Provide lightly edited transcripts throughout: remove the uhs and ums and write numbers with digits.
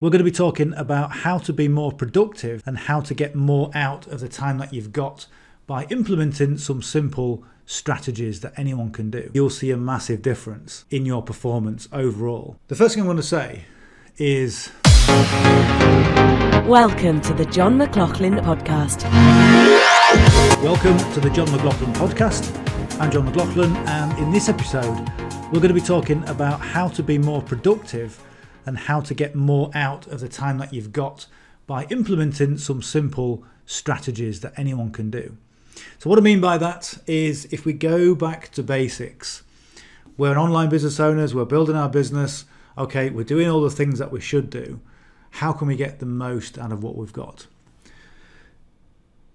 We're going to be talking about how to be more productive and how to get more out of the time that you've got by implementing some simple strategies that anyone can do. You'll see a massive difference in your performance overall. The first thing I want to say is... Welcome to the John McLauchlan Podcast. Welcome to the John McLauchlan Podcast. I'm John McLauchlan, and in this episode, we're going to be talking about how to be more productive and how to get more out of the time that you've got by implementing some simple strategies that anyone can do. So what I mean by that is, if we go back to basics, we're an online business owners, we're building our business, okay, we're doing all the things that we should do. How can we get the most out of what we've got?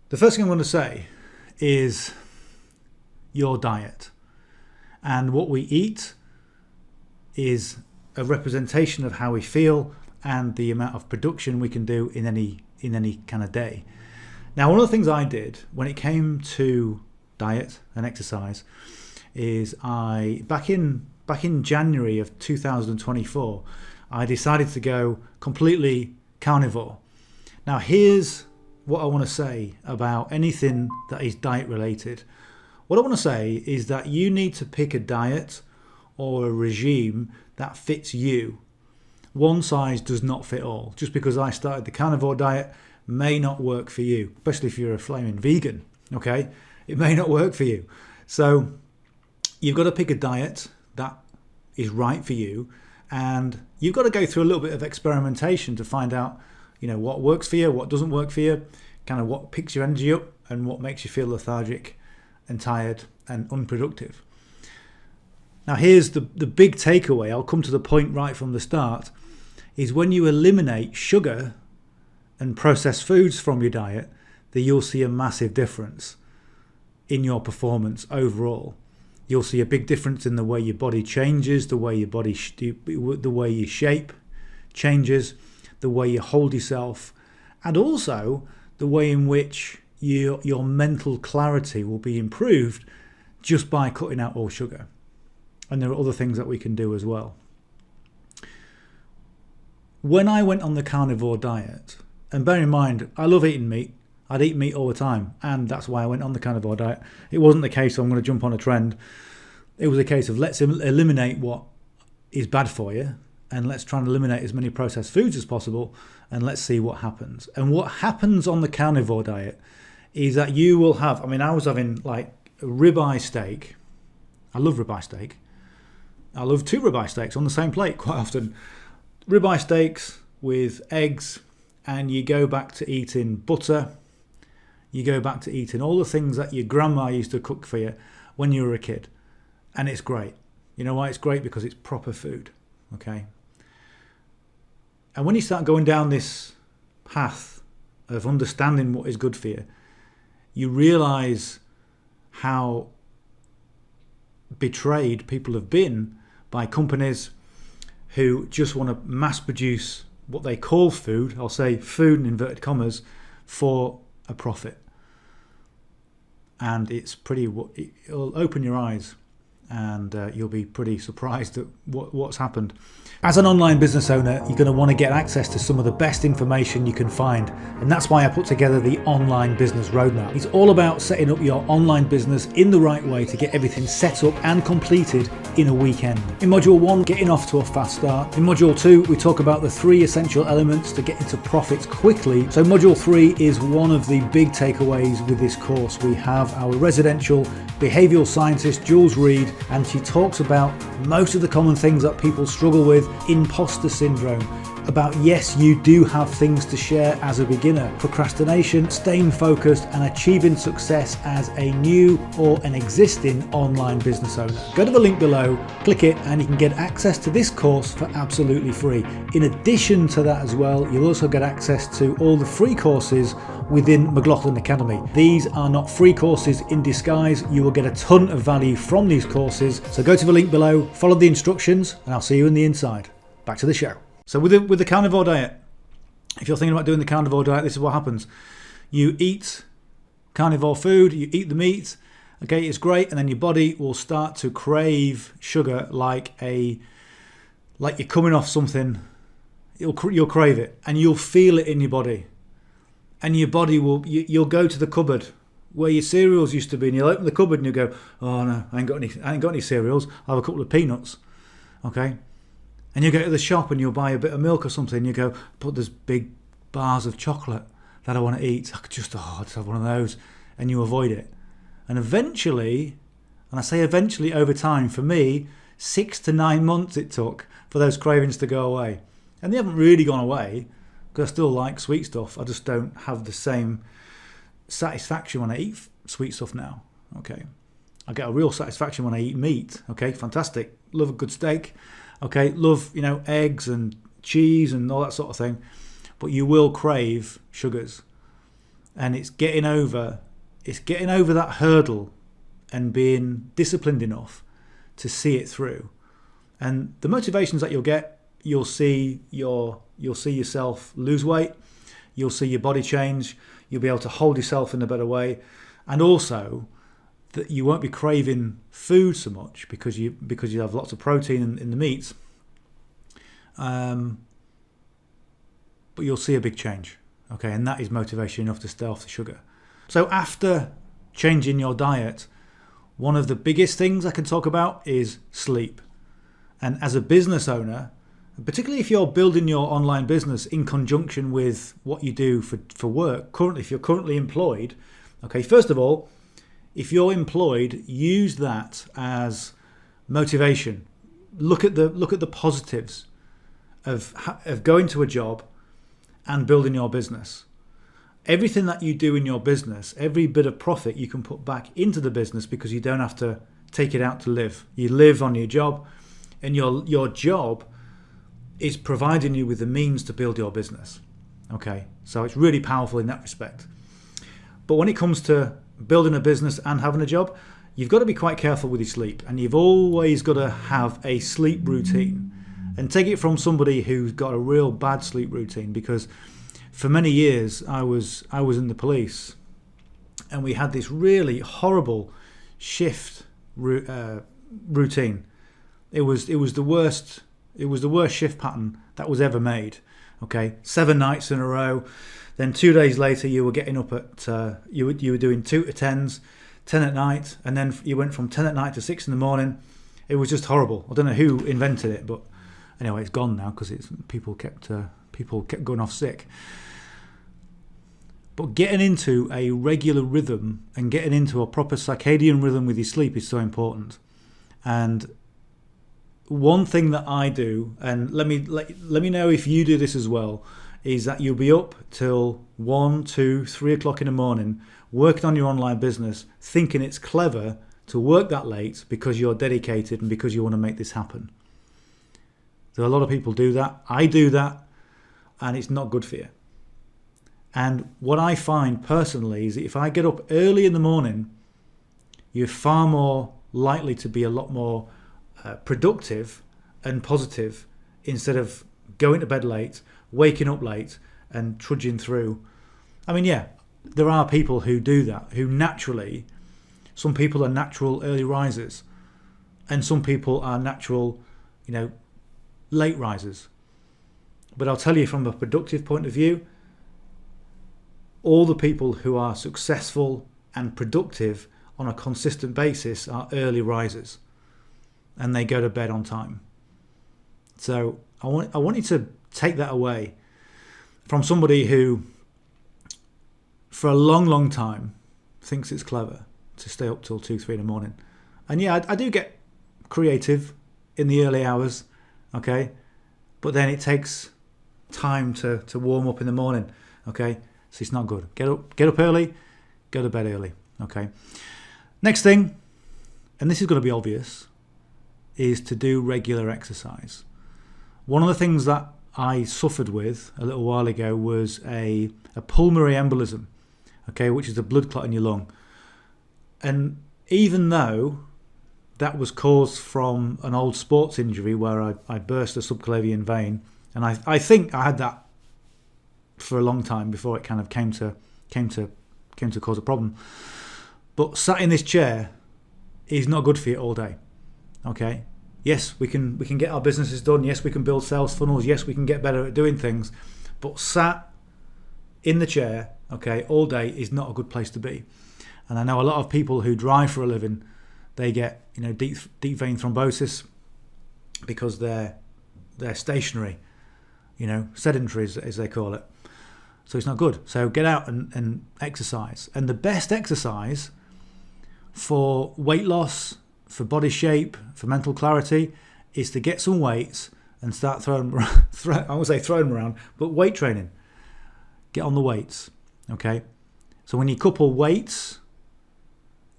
The first thing I want to say is your diet. And what we eat is a representation of how we feel and the amount of production we can do in any kind of day. Now, one of the things I did when it came to diet and exercise is back in January of 2024, I decided to go completely carnivore. Now, here's what I want to say about anything that is diet related. What I want to say is that you need to pick a diet or a regime that fits you. One size does not fit all. Just because I started the carnivore diet may not work for you, especially if you're a flaming vegan, okay? It may not work for you. So you've got to pick a diet that is right for you, and you've got to go through a little bit of experimentation to find out, what works for you, what doesn't work for you, kind of what picks your energy up and what makes you feel lethargic and tired and unproductive. Now, here's the big takeaway. I'll come to the point right from the start, is when you eliminate sugar and processed foods from your diet, that you'll see a massive difference in your performance overall. You'll see a big difference in the way your body changes, the way your shape changes, the way you hold yourself, and also the way in which your mental clarity will be improved just by cutting out all sugar. And there are other things that we can do as well. When I went on the carnivore diet, and bear in mind, I love eating meat. I'd eat meat all the time, and that's why I went on the carnivore diet. It wasn't the case of I'm going to jump on a trend. It was a case of let's eliminate what is bad for you, and let's try and eliminate as many processed foods as possible, and let's see what happens. And what happens on the carnivore diet is that you will have, I was having like a ribeye steak. I love ribeye steak. I love 2 ribeye steaks on the same plate quite often. Ribeye steaks with eggs, and you go back to eating butter. You go back to eating all the things that your grandma used to cook for you when you were a kid. And it's great. You know why it's great? Because it's proper food, okay? And when you start going down this path of understanding what is good for you, you realise how betrayed people have been by companies who just want to mass produce what they call food, I'll say food in inverted commas, for a profit. And it'll open your eyes, and you'll be pretty surprised at what's happened. As an online business owner, you're going to want to get access to some of the best information you can find, and that's why I put together the Online Business Roadmap. It's all about setting up your online business in the right way to get everything set up and completed in a weekend. In Module 1, getting off to a fast start. In Module 2, we talk about the 3 essential elements to get into profits quickly. So Module 3 is one of the big takeaways with this course. We have our residential behavioural scientist, Jules Reed, and she talks about most of the common things that people struggle with. Imposter syndrome, about yes, you do have things to share as a beginner, procrastination, staying focused, and achieving success as a new or an existing online business owner. Go to the link below, click it, and you can get access to this course for absolutely free. In addition to that as well, you'll also get access to all the free courses within McLauchlan Academy. These are not free courses in disguise. You will get a ton of value from these courses. So go to the link below, follow the instructions, and I'll see you in the inside. Back to the show. So with the carnivore diet, if you're thinking about doing the carnivore diet, this is what happens. You eat carnivore food, you eat the meat, okay, it's great, and then your body will start to crave sugar like you're coming off something you'll crave it, and you'll feel it in your body. And your body you'll go to the cupboard where your cereals used to be, and you'll open the cupboard and you go, oh no, I ain't got any cereals. I'll have a couple of peanuts, okay? And you go to the shop and you'll buy a bit of milk or something, and you go, but there's big bars of chocolate that I want to eat. I'll just have one of those, and you avoid it. And eventually, and I say eventually over time, for me, 6 to 9 months it took for those cravings to go away. And they haven't really gone away, because I still like sweet stuff. I just don't have the same satisfaction when I eat sweet stuff now. Okay, I get a real satisfaction when I eat meat. Okay, fantastic. Love a good steak. Okay, love eggs and cheese and all that sort of thing. But you will crave sugars, and it's getting over that hurdle and being disciplined enough to see it through. And the motivations that you'll see yourself lose weight. You'll see your body change. You'll be able to hold yourself in a better way, and also that you won't be craving food so much because you have lots of protein in the meats. But you'll see a big change, okay, and that is motivation enough to stay off the sugar. So after changing your diet, one of the biggest things I can talk about is sleep. And as a business owner, particularly if you're building your online business in conjunction with what you do for work, if you're currently employed, okay, first of all, if you're employed, use that as motivation. Look at the positives of going to a job and building your business. Everything that you do in your business, every bit of profit you can put back into the business, because you don't have to take it out to live. You live on your job, and your job is providing you with the means to build your business. Okay, so it's really powerful in that respect. But when it comes to building a business and having a job, you've got to be quite careful with your sleep, and you've always got to have a sleep routine. And take it from somebody who's got a real bad sleep routine, because for many years I was in the police, and we had this really horrible shift routine. It was the worst shift pattern that was ever made. Okay, 7 nights in a row. Then 2 days later, you were getting up at you were doing 2 to 10s, 10 at night, and then you went from 10 at night to 6 in the morning. It was just horrible. I don't know who invented it, but anyway, it's gone now because people kept going off sick. But getting into a regular rhythm and getting into a proper circadian rhythm with your sleep is so important. And one thing that I do, and let me know if you do this as well, is that you'll be up till 1, 2, 3 o'clock in the morning working on your online business, thinking it's clever to work that late because you're dedicated and because you want to make this happen. There are a lot of people do that. I do that, and it's not good for you. And what I find personally is that if I get up early in the morning, you're far more likely to be a lot more productive and positive, instead of going to bed late, waking up late and trudging through. I mean, yeah, there are people who do that, who naturally, some people are natural early risers, and some people are natural, late risers. But I'll tell you, from a productive point of view, all the people who are successful and productive on a consistent basis are early risers, and they go to bed on time. So I want you to take that away from somebody who, for a long, long time, thinks it's clever to stay up till 2, 3 in the morning. And yeah, I do get creative in the early hours, okay? But then it takes time to warm up in the morning, okay? So it's not good. Get up early, go to bed early, okay? Next thing, and this is going to be obvious, is to do regular exercise. One of the things that I suffered with a little while ago was a pulmonary embolism, okay, which is a blood clot in your lung. And even though that was caused from an old sports injury where I burst a subclavian vein, and I think I had that for a long time before it kind of came to cause a problem. But sat in this chair is not good for you all day, okay? Yes, we can get our businesses done. Yes, we can build sales funnels. Yes, we can get better at doing things. But sat in the chair, okay, all day is not a good place to be. And I know a lot of people who drive for a living, they get deep vein thrombosis because they're stationary, sedentary as they call it. So it's not good. So get out and exercise. And the best exercise for weight loss, for body shape, for mental clarity, is to get some weights and start throwing them around, but weight training. Get on the weights, okay? So when you couple weights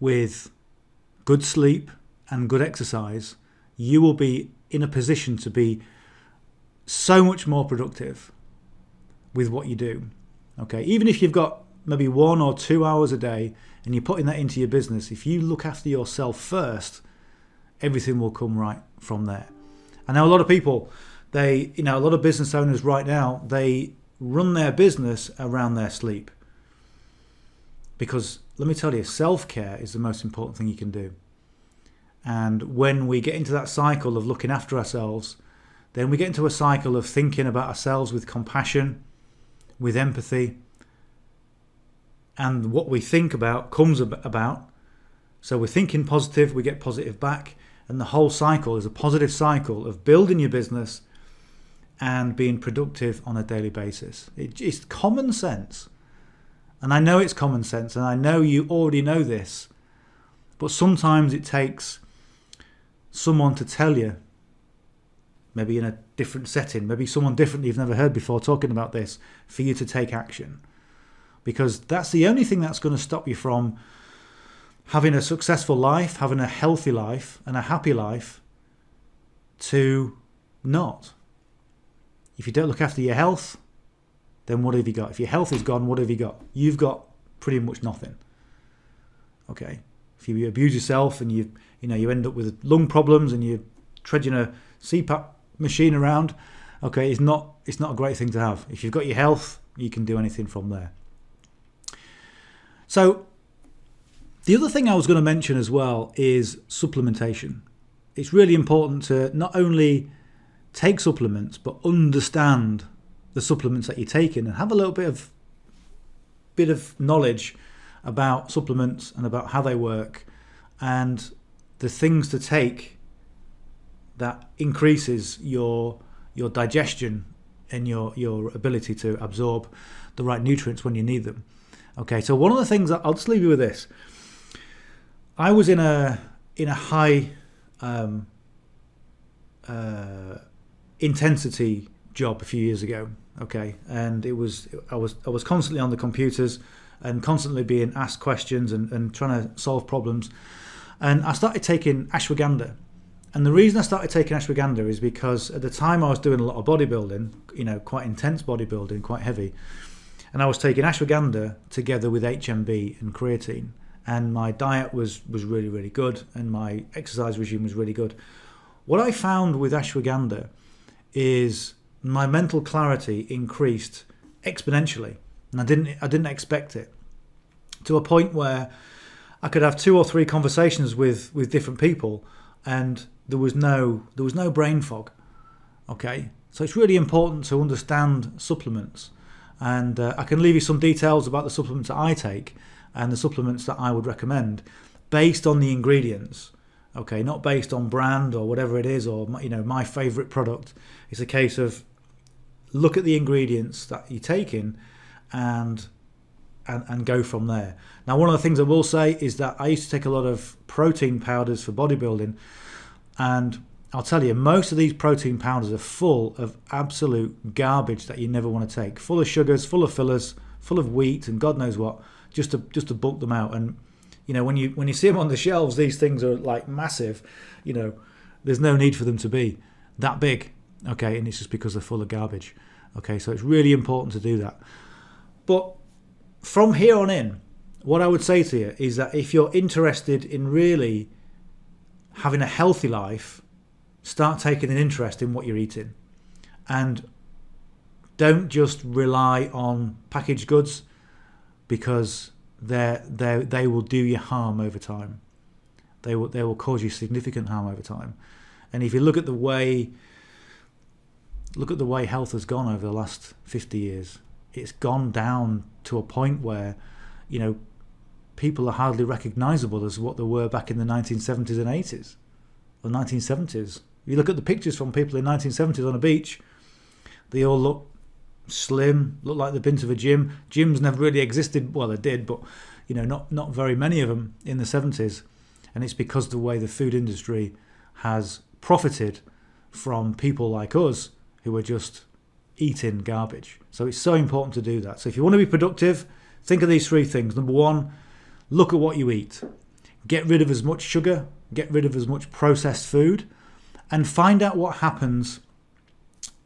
with good sleep and good exercise, you will be in a position to be so much more productive with what you do, okay? Even if you've got maybe 1 or 2 hours a day and you're putting that into your business, if you look after yourself first, everything will come right from there. I know a lot of people, a lot of business owners right now, they run their business around their sleep. Because let me tell you, self-care is the most important thing you can do. And when we get into that cycle of looking after ourselves, then we get into a cycle of thinking about ourselves with compassion, with empathy. And what we think about comes about. So we're thinking positive, we get positive back. And the whole cycle is a positive cycle of building your business and being productive on a daily basis. It's common sense. And I know it's common sense, and I know you already know this. But sometimes it takes someone to tell you, maybe in a different setting, maybe someone different you've never heard before talking about this, for you to take action. Because that's the only thing that's going to stop you from having a successful life, having a healthy life and a happy life, to not. If you don't look after your health, then what have you got? If your health is gone, what have you got? You've got pretty much nothing. Okay. If you abuse yourself and you end up with lung problems and you're trudging a CPAP machine around, okay, it's not a great thing to have. If you've got your health, you can do anything from there. So the other thing I was going to mention as well is supplementation. It's really important to not only take supplements, but understand the supplements that you're taking and have a little bit of knowledge about supplements and about how they work and the things to take that increases your digestion and your ability to absorb the right nutrients when you need them. Okay, so one of the things I'll just leave you with this. I was in a high intensity job a few years ago. Okay, and I was constantly on the computers and constantly being asked questions and trying to solve problems. And I started taking ashwagandha. And the reason I started taking ashwagandha is because at the time I was doing a lot of bodybuilding, quite intense bodybuilding, quite heavy. And I was taking ashwagandha together with HMB and creatine. And my diet was really, really good. And my exercise regime was really good. What I found with ashwagandha is my mental clarity increased exponentially. And I didn't expect it. To a point where I could have 2 or 3 conversations with different people and there was no brain fog. Okay? So it's really important to understand supplements. And I can leave you some details about the supplements that I take and the supplements that I would recommend based on the ingredients. Okay, not based on brand or whatever it is, or my favorite product. It's a case of look at the ingredients that you're taking and go from there. Now, one of the things I will say is that I used to take a lot of protein powders for bodybuilding, and I'll tell you, most of these protein powders are full of absolute garbage that you never want to take. Full of sugars, full of fillers, full of wheat, and God knows what, just to bulk them out. And when you see them on the shelves, these things are like massive. There's no need for them to be that big. Okay, and it's just because they're full of garbage. Okay, so it's really important to do that. But from here on in, what I would say to you is that if you're interested in really having a healthy life, start taking an interest in what you're eating. And don't just rely on packaged goods, because they will do you harm over time. They will cause you significant harm over time. And if you look at the way health has gone over the last 50 years, it's gone down to a point where, people are hardly recognisable as what they were back in the 1970s and 80s, or 1970s. You look at the pictures from people in the 1970s on a beach, they all look slim, look like they've been to the gym. Gyms never really existed. Well, they did, but not very many of them in the 70s. And it's because the way the food industry has profited from people like us who are just eating garbage. So it's so important to do that. So if you want to be productive, think of these 3 things. Number 1, look at what you eat. Get rid of as much sugar, get rid of as much processed food, and find out what happens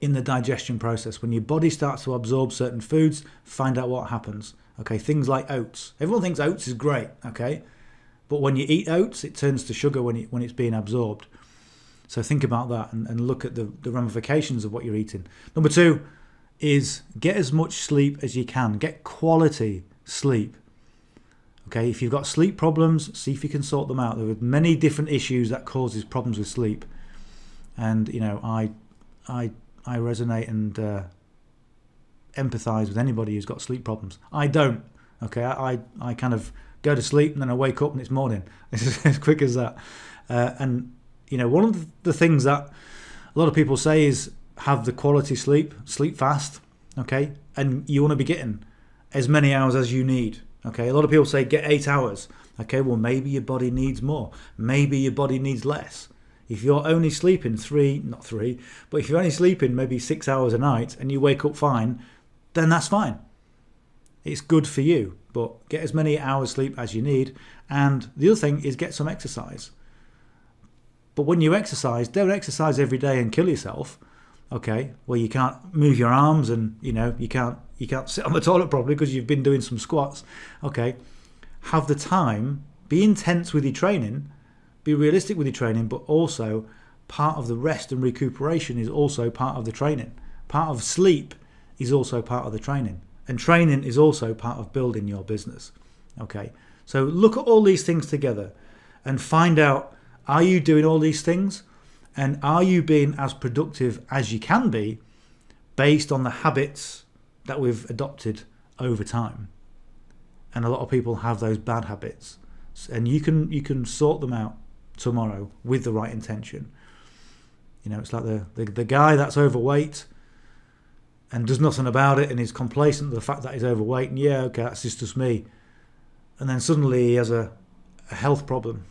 in the digestion process. When your body starts to absorb certain foods, find out what happens. Okay, things like oats. Everyone thinks oats is great, okay? But when you eat oats, it turns to sugar when it's being absorbed. So think about that and look at the ramifications of what you're eating. Number 2 is get as much sleep as you can. Get quality sleep. Okay, if you've got sleep problems, see if you can sort them out. There are many different issues that causes problems with sleep. And, I resonate and empathise with anybody who's got sleep problems. I don't. Okay, I kind of go to sleep and then I wake up and it's morning. It's as quick as that. And one of the things that a lot of people say is have the quality sleep fast, okay? And you want to be getting as many hours as you need, okay? A lot of people say get 8 hours. Okay, well, maybe your body needs more. Maybe your body needs less. If you're only sleeping but if you're only sleeping maybe 6 hours a night and you wake up fine, then that's fine. It's good for you, but get as many hours sleep as you need. And the other thing is get some exercise. But when you exercise, don't exercise every day and kill yourself, okay? Where you can't move your arms and, you can't sit on the toilet properly because you've been doing some squats, okay? Have the time, be intense with your training, be realistic with your training, but also part of the rest and recuperation is also part of the training. Part of sleep is also part of the training. And training is also part of building your business, okay? So look at all these things together and find out, are you doing all these things? And are you being as productive as you can be based on the habits that we've adopted over time? And a lot of people have those bad habits. And you can sort them out tomorrow with the right intention. It's like the guy that's overweight and does nothing about it and is complacent with the fact that he's overweight. And yeah, okay, that's just me. And then suddenly he has a health problem.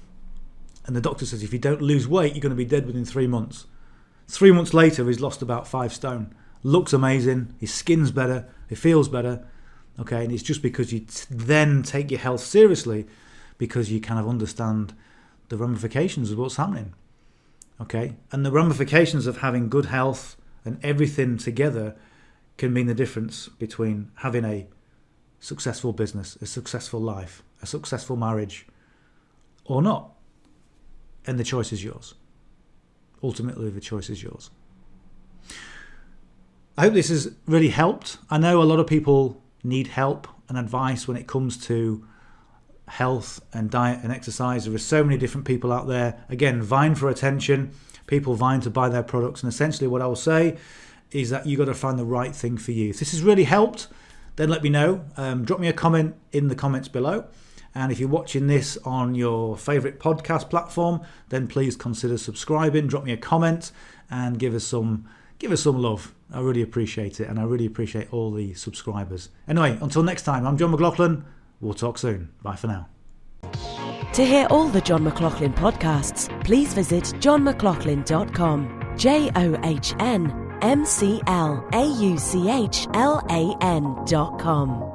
And the doctor says, if you don't lose weight, you're going to be dead within 3 months. 3 months later, he's lost about 5 stone. Looks amazing. His skin's better. He feels better. Okay, and it's just because you then take your health seriously because you kind of understand the ramifications of what's happening. Okay, and the ramifications of having good health and everything together can mean the difference between having a successful business, a successful life, a successful marriage, or not. And the choice is yours. Ultimately, the choice is yours. I hope this has really helped. I know a lot of people need help and advice when it comes to health and diet and exercise. There are so many different people out there. Again, vying for attention. People vying to buy their products. And essentially what I will say is that you got to find the right thing for you. If this has really helped, then let me know. Drop me a comment in the comments below. And if you're watching this on your favourite podcast platform, then please consider subscribing, drop me a comment and give us some love. I really appreciate it, and I really appreciate all the subscribers. Anyway, until next time, I'm John McLauchlan. We'll talk soon. Bye for now. To hear all the John McLauchlan podcasts, please visit johnmclaughlin.com. JOHNMCLAUCHLAN.com.